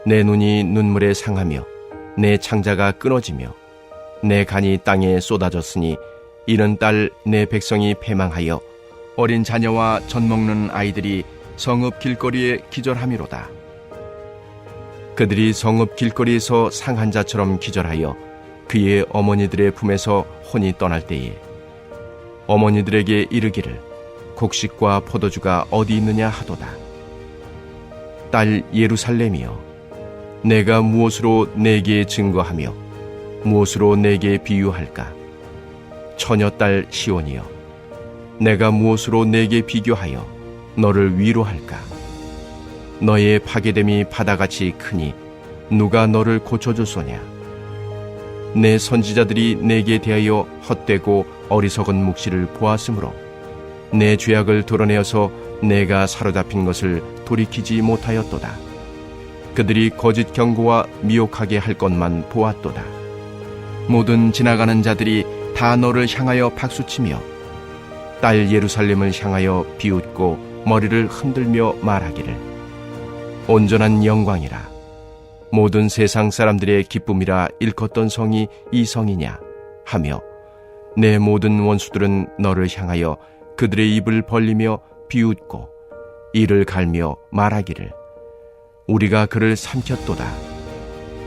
내 눈이 눈물에 상하며 내 창자가 끊어지며 내 간이 땅에 쏟아졌으니 이는 딸 내 백성이 패망하여 어린 자녀와 젖먹는 아이들이 성읍 길거리에 기절함이로다. 그들이 성읍 길거리에서 상한 자처럼 기절하여 그의 어머니들의 품에서 혼이 떠날 때에 어머니들에게 이르기를 곡식과 포도주가 어디 있느냐 하도다. 딸 예루살렘이여, 내가 무엇으로 내게 증거하며 무엇으로 내게 비유할까? 처녀딸 시온이여, 내가 무엇으로 내게 비교하여 너를 위로할까? 너의 파괴됨이 바다같이 크니 누가 너를 고쳐주소냐? 내 선지자들이 내게 대하여 헛되고 어리석은 묵시를 보았으므로 내 죄악을 드러내어서 내가 사로잡힌 것을 돌이키지 못하였도다. 그들이 거짓 경고와 미혹하게 할 것만 보았도다. 모든 지나가는 자들이 다 너를 향하여 박수치며 딸 예루살렘을 향하여 비웃고 머리를 흔들며 말하기를 온전한 영광이라, 모든 세상 사람들의 기쁨이라 일컫던 성이 이 성이냐 하며 내 모든 원수들은 너를 향하여 그들의 입을 벌리며 비웃고 이를 갈며 말하기를 우리가 그를 삼켰도다.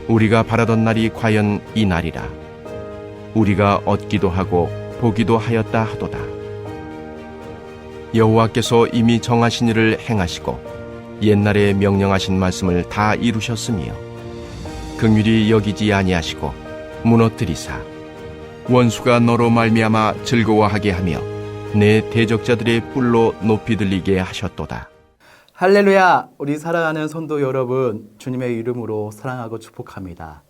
우리가 바라던 날이 과연 이 날이라. 우리가 얻기도 하고 보기도 하였다 하도다. 여호와께서 이미 정하신 일을 행하시고 옛날에 명령하신 말씀을 다 이루셨으며 긍휼히 여기지 아니하시고 무너뜨리사 원수가 너로 말미암아 즐거워하게 하며 내 대적자들의 뿔로 높이 들리게 하셨도다. 할렐루야! 우리 사랑하는 성도 여러분, 주님의 이름으로 사랑하고 축복합니다.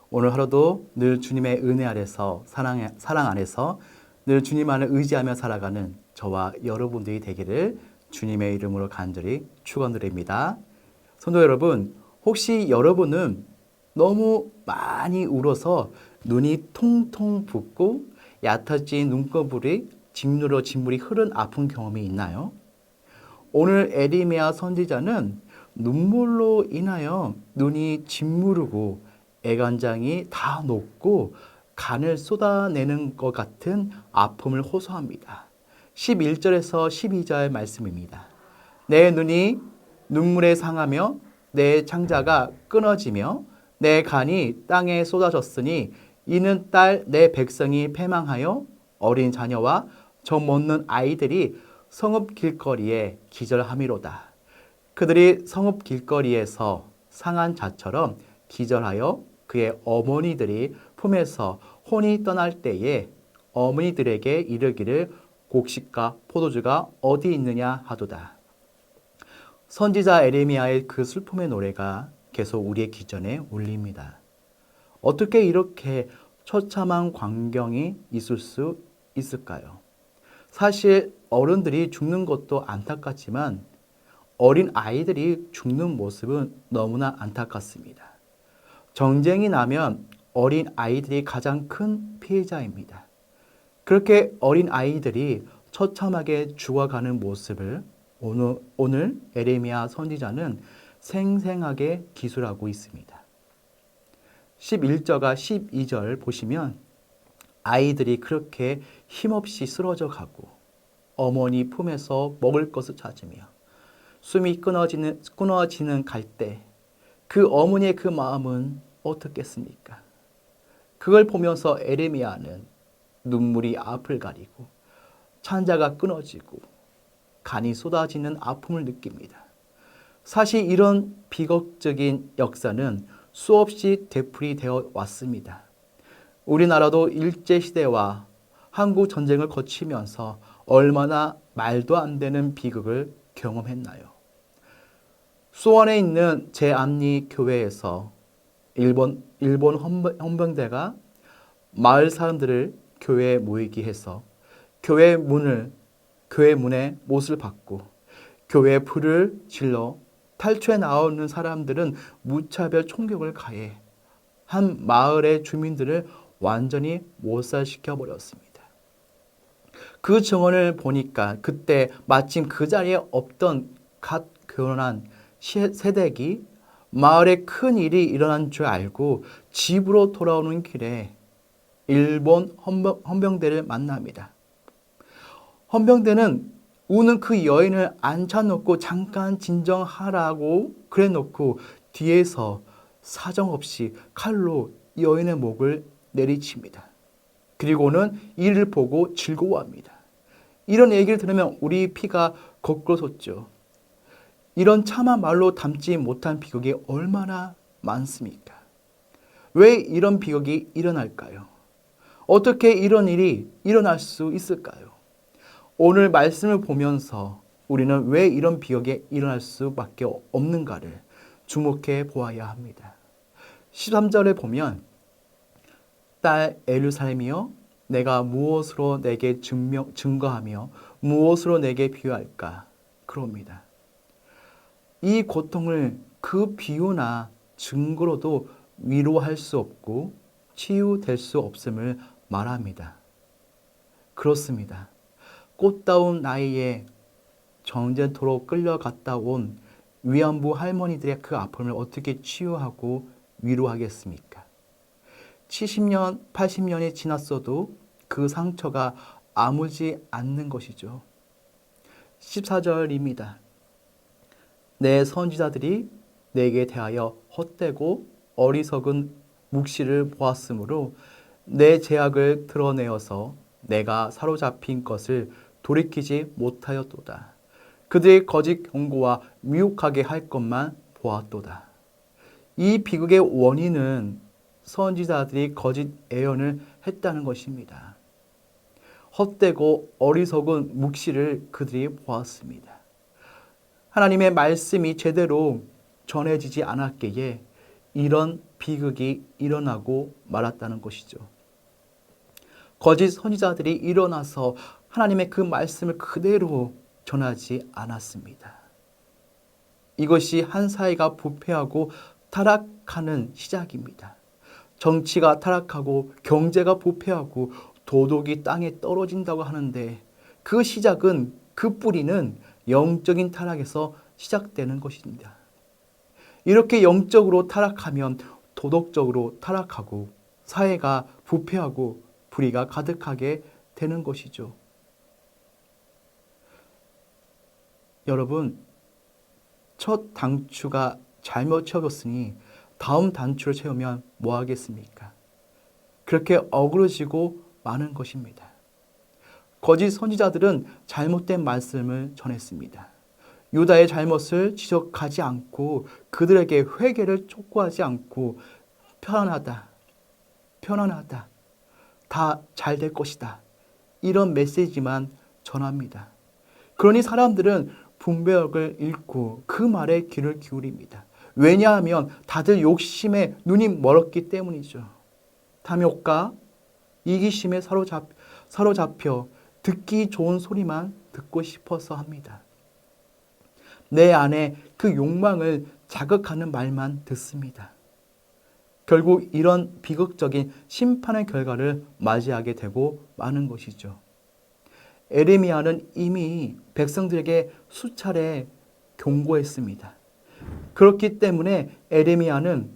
오늘 하루도 늘 주님의 은혜 아래서 사랑 안에서 늘 주님만을 의지하며 살아가는 저와 여러분들이 되기를 주님의 이름으로 간절히 축원드립니다. 성도 여러분, 혹시 여러분은 너무 많이 울어서 눈이 통통 붓고 얕아진 눈꺼풀이 진물이 흐른 아픈 경험이 있나요? 오늘 에레미야 선지자는 눈물로 인하여 눈이 짓무르고 애간장이 다 녹고 간을 쏟아내는 것 같은 아픔을 호소합니다. 11절에서 12절 말씀입니다. 내 눈이 눈물에 상하며 내 창자가 끊어지며 내 간이 땅에 쏟아졌으니 이는 딸 내 백성이 패망하여 어린 자녀와 젖 먹는 아이들이 성읍 길거리에 기절함이로다. 그들이 성읍 길거리에서 상한 자처럼 기절하여 그의 어머니들이 품에서 혼이 떠날 때에 어머니들에게 이르기를 곡식과 포도주가 어디 있느냐 하도다. 선지자 에레미야의 그 슬픔의 노래가 계속 우리의 귀전에 울립니다. 어떻게 이렇게 처참한 광경이 있을 수 있을까요? 사실 어른들이 죽는 것도 안타깝지만 어린 아이들이 죽는 모습은 너무나 안타깝습니다. 전쟁이 나면 어린 아이들이 가장 큰 피해자입니다. 그렇게 어린 아이들이 처참하게 죽어가는 모습을 오늘 에레미야 선지자는 생생하게 기술하고 있습니다. 11절과 12절 보시면 아이들이 그렇게 힘없이 쓰러져 가고 어머니 품에서 먹을 것을 찾으며 숨이 끊어지는 갈 때 그 어머니의 그 마음은 어떻겠습니까? 그걸 보면서 에레미야는 눈물이 앞을 가리고 창자가 끊어지고 간이 쏟아지는 아픔을 느낍니다. 사실 이런 비극적인 역사는 수없이 되풀이되어 왔습니다. 우리나라도 일제시대와 한국 전쟁을 거치면서 얼마나 말도 안 되는 비극을 경험했나요? 수원에 있는 제암리 교회에서 일본 헌병대가 마을 사람들을 교회에 모이게 해서 교회 문을 교회 문에 못을 박고 교회에 불을 질러 탈출해 나오는 사람들은 무차별 총격을 가해 한 마을의 주민들을 완전히 몰살시켜 버렸습니다. 그 증언을 보니까 그때 마침 그 자리에 없던 갓 결혼한 세댁이 마을에 큰 일이 일어난 줄 알고 집으로 돌아오는 길에 일본 헌병대를 만납니다. 헌병대는 우는 그 여인을 앉혀놓고 잠깐 진정하라고 그래놓고 뒤에서 사정없이 칼로 여인의 목을 내리칩니다. 그리고는 이를 보고 즐거워합니다. 이런 얘기를 들으면 우리 피가 거꾸로 솟죠. 이런 차마 말로 담지 못한 비극이 얼마나 많습니까? 왜 이런 비극이 일어날까요? 어떻게 이런 일이 일어날 수 있을까요? 오늘 말씀을 보면서 우리는 왜 이런 비극이 일어날 수밖에 없는가를 주목해 보아야 합니다. 13절에 보면 딸 예루살렘이여 내가 무엇으로 내게 증거하며 무엇으로 내게 비유할까? 그럽니다. 이 고통을 그 비유나 증거로도 위로할 수 없고 치유될 수 없음을 말합니다. 그렇습니다. 꽃다운 나이에 전쟁터로 끌려갔다 온 위안부 할머니들의 그 아픔을 어떻게 치유하고 위로하겠습니까? 70년, 80년이 지났어도 그 상처가 아물지 않는 것이죠. 14절입니다. 내 선지자들이 내게 대하여 헛되고 어리석은 묵시를 보았으므로 내 죄악을 드러내어서 내가 사로잡힌 것을 돌이키지 못하였도다. 그들의 거짓 경고와 미혹하게 할 것만 보았도다. 이 비극의 원인은 선지자들이 거짓 예언을 했다는 것입니다. 헛되고 어리석은 묵시를 그들이 보았습니다. 하나님의 말씀이 제대로 전해지지 않았기에 이런 비극이 일어나고 말았다는 것이죠. 거짓 선지자들이 일어나서 하나님의 그 말씀을 그대로 전하지 않았습니다. 이것이 한 사회가 부패하고 타락하는 시작입니다. 정치가 타락하고 경제가 부패하고 도덕이 땅에 떨어진다고 하는데 그 시작은 그 뿌리는 영적인 타락에서 시작되는 것입니다. 이렇게 영적으로 타락하면 도덕적으로 타락하고 사회가 부패하고 불의가 가득하게 되는 것이죠. 여러분, 첫 단추가 잘못 채워졌으니 다음 단추를 채우면 뭐 하겠습니까? 그렇게 어그러지고 마는 것입니다. 거짓 선지자들은 잘못된 말씀을 전했습니다. 유다의 잘못을 지적하지 않고 그들에게 회개를 촉구하지 않고 편안하다, 다 잘 될 것이다. 이런 메시지만 전합니다. 그러니 사람들은 분별력을 잃고 그 말에 귀를 기울입니다. 왜냐하면 다들 욕심에 눈이 멀었기 때문이죠. 탐욕과 이기심에 사로잡혀 듣기 좋은 소리만 듣고 싶어서 합니다. 내 안에 그 욕망을 자극하는 말만 듣습니다. 결국 이런 비극적인 심판의 결과를 맞이하게 되고 마는 것이죠. 에레미야는 이미 백성들에게 수차례 경고했습니다. 그렇기 때문에 에레미야는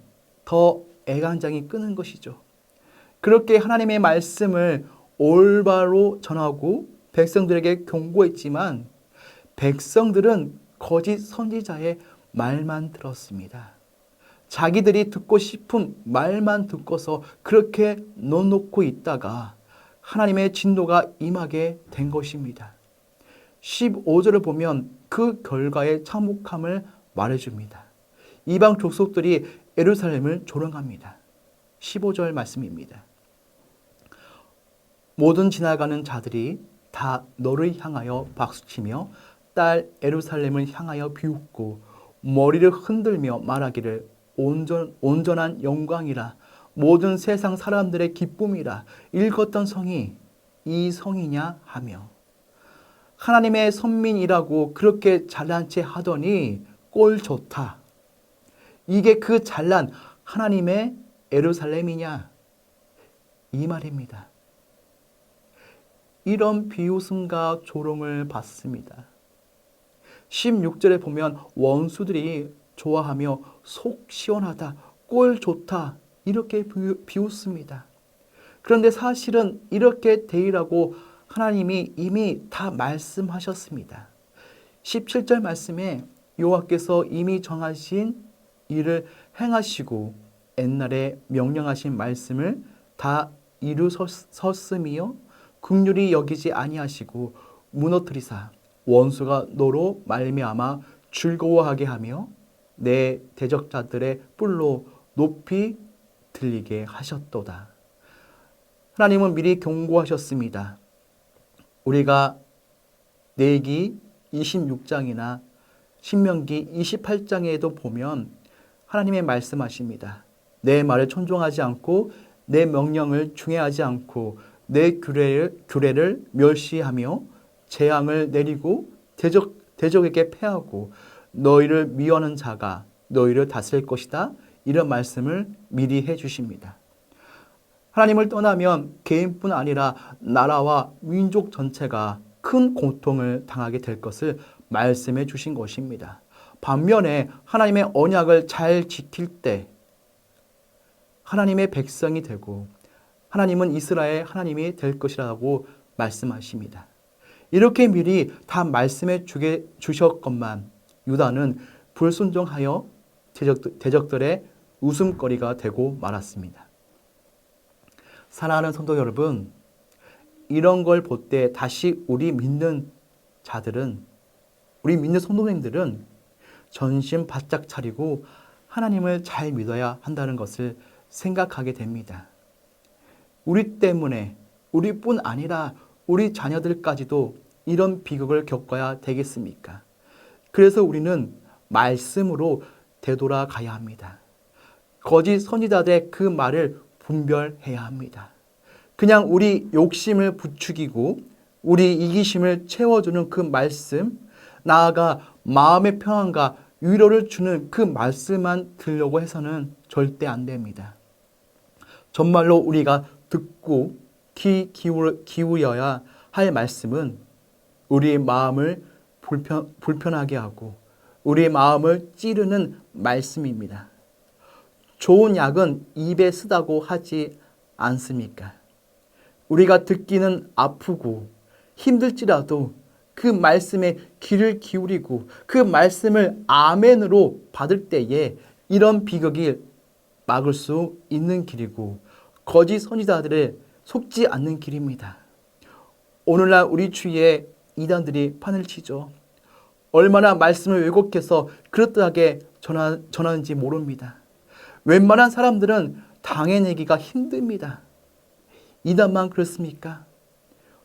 더 애간장이 끄는 것이죠. 그렇게 하나님의 말씀을 올바로 전하고 백성들에게 경고했지만 백성들은 거짓 선지자의 말만 들었습니다. 자기들이 듣고 싶은 말만 듣고서 그렇게 넣어놓고 있다가 하나님의 진노가 임하게 된 것입니다. 15절을 보면 그 결과의 참혹함을 말해줍니다. 이방 족속들이 예루살렘을 조롱합니다. 15절 말씀입니다. 모든 지나가는 자들이 다 너를 향하여 박수치며 딸 예루살렘을 향하여 비웃고 머리를 흔들며 말하기를 온전한 영광이라 모든 세상 사람들의 기쁨이라 읽었던 성이 이 성이냐 하며 하나님의 선민이라고 그렇게 잘난 체 하더니 꼴 좋다. 이게 그 잘난 하나님의 예루살렘이냐? 이 말입니다. 이런 비웃음과 조롱을 받습니다. 16절에 보면 원수들이 좋아하며 속 시원하다, 꼴 좋다 이렇게 비웃습니다. 그런데 사실은 이렇게 되리라고 하나님이 이미 다 말씀하셨습니다. 17절 말씀에 여호와께서 이미 정하신 일을 행하시고 옛날에 명령하신 말씀을 다 이루셨으며 긍휼히 여기지 아니하시고 무너뜨리사 원수가 너로 말미암아 즐거워하게 하며 내 대적자들의 뿔로 높이 들리게 하셨도다. 하나님은 미리 경고하셨습니다. 우리가 레위기 26장이나 신명기 28장에도 보면 하나님의 말씀하십니다. 내 말을 존중하지 않고 내 명령을 중회하지 않고 내 규례를 멸시하며 재앙을 내리고 대적에게 패하고 너희를 미워하는 자가 너희를 다스릴 것이다. 이런 말씀을 미리 해주십니다. 하나님을 떠나면 개인뿐 아니라 나라와 민족 전체가 큰 고통을 당하게 될 것을 말씀해 주신 것입니다. 반면에 하나님의 언약을 잘 지킬 때 하나님의 백성이 되고 하나님은 이스라엘 하나님이 될 것이라고 말씀하십니다. 이렇게 미리 다 말씀해 주셨건만 유다는 불순종하여 대적들의 웃음거리가 되고 말았습니다. 사랑하는 성도 여러분, 이런 걸 볼 때 다시 우리 믿는 자들은, 우리 믿는 성도님들은 전심 바짝 차리고 하나님을 잘 믿어야 한다는 것을 생각하게 됩니다. 우리 때문에 우리뿐 아니라 우리 자녀들까지도 이런 비극을 겪어야 되겠습니까? 그래서 우리는 말씀으로 되돌아가야 합니다. 거짓 선지자들의 그 말을 분별해야 합니다. 그냥 우리 욕심을 부추기고 우리 이기심을 채워주는 그 말씀, 나아가 마음의 평안과 위로를 주는 그 말씀만 들려고 해서는 절대 안 됩니다. 정말로 우리가 듣고 귀 기울여야 할 말씀은 우리의 마음을 불편하게 하고 우리의 마음을 찌르는 말씀입니다. 좋은 약은 입에 쓰다고 하지 않습니까? 우리가 듣기는 아프고 힘들지라도 그 말씀에 귀를 기울이고 그 말씀을 아멘으로 받을 때에 이런 비극이 막을 수 있는 길이고 거짓 선지자들에 속지 않는 길입니다. 오늘날 우리 주위에 이단들이 판을 치죠. 얼마나 말씀을 왜곡해서 그럴듯하게 전하는지 모릅니다. 웬만한 사람들은 당해내기가 힘듭니다. 이단만 그렇습니까?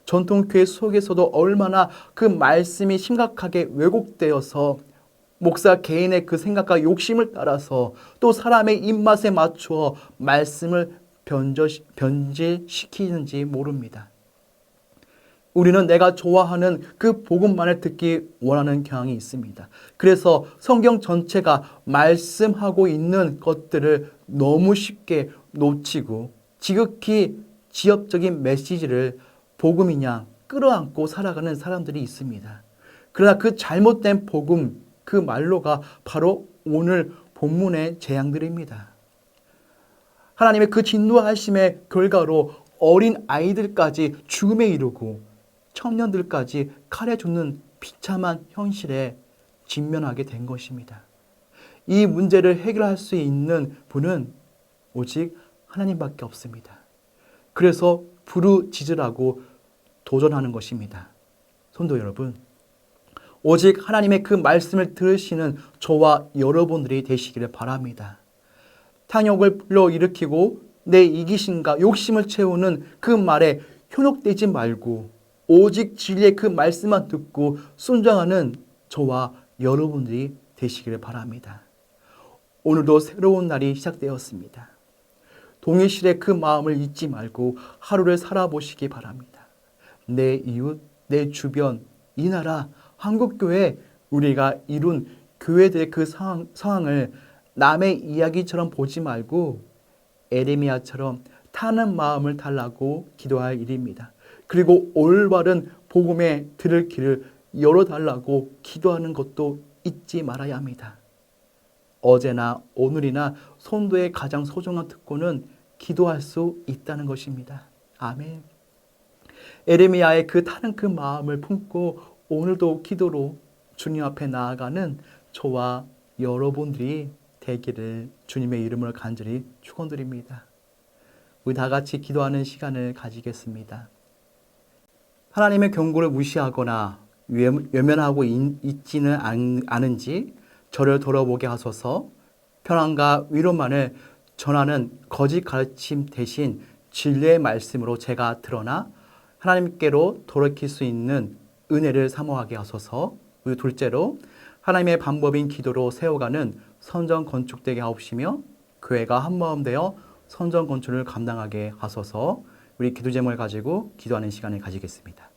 전통교회 속에서도 얼마나 그 말씀이 심각하게 왜곡되어서 목사 개인의 그 생각과 욕심을 따라서 또 사람의 입맛에 맞추어 말씀을 변질시키는지 모릅니다. 우리는 내가 좋아하는 그 복음만을 듣기 원하는 경향이 있습니다. 그래서 성경 전체가 말씀하고 있는 것들을 너무 쉽게 놓치고 지극히 지엽적인 메시지를 복음이냐 끌어안고 살아가는 사람들이 있습니다. 그러나 그 잘못된 복음, 그 말로가 바로 오늘 본문의 재앙들입니다. 하나님의 그 진노하심의 결과로 어린 아이들까지 죽음에 이르고 청년들까지 칼에 죽는 비참한 현실에 직면하게 된 것입니다. 이 문제를 해결할 수 있는 분은 오직 하나님밖에 없습니다. 그래서 부르짖으라고 도전하는 것입니다. 성도 여러분, 오직 하나님의 그 말씀을 들으시는 저와 여러분들이 되시기를 바랍니다. 탐욕을 불러일으키고 내 이기심과 욕심을 채우는 그 말에 현혹되지 말고 오직 진리의 그 말씀만 듣고 순종하는 저와 여러분들이 되시기를 바랍니다. 오늘도 새로운 날이 시작되었습니다. 동일실의 그 마음을 잊지 말고 하루를 살아보시기 바랍니다. 내 이웃, 내 주변, 이 나라 한국교회 우리가 이룬 교회들의 그 상황을 남의 이야기처럼 보지 말고 에레미야처럼 타는 마음을 달라고 기도할 일입니다. 그리고 올바른 복음에 들을 길을 열어달라고 기도하는 것도 잊지 말아야 합니다. 어제나 오늘이나 성도의 가장 소중한 특권은 기도할 수 있다는 것입니다. 아멘. 에레미야의 그 타는 그 마음을 품고 오늘도 기도로 주님 앞에 나아가는 저와 여러분들이 되기를 주님의 이름으로 간절히 축원드립니다. 우리 다 같이 기도하는 시간을 가지겠습니다. 하나님의 경고를 무시하거나 외면하고 있지는 않은지 저를 돌아보게 하소서. 평안과 위로만을 전하는 거짓 가르침 대신 진리의 말씀으로 제가 드러나 하나님께로 돌이킬 수 있는 은혜를 사모하게 하소서. 그리고 둘째로 하나님의 방법인 기도로 세워가는 선전 건축되게 하옵시며 교회가 한마음 되어 선전 건축을 감당하게 하소서. 우리 기도 제목을 가지고 기도하는 시간을 가지겠습니다.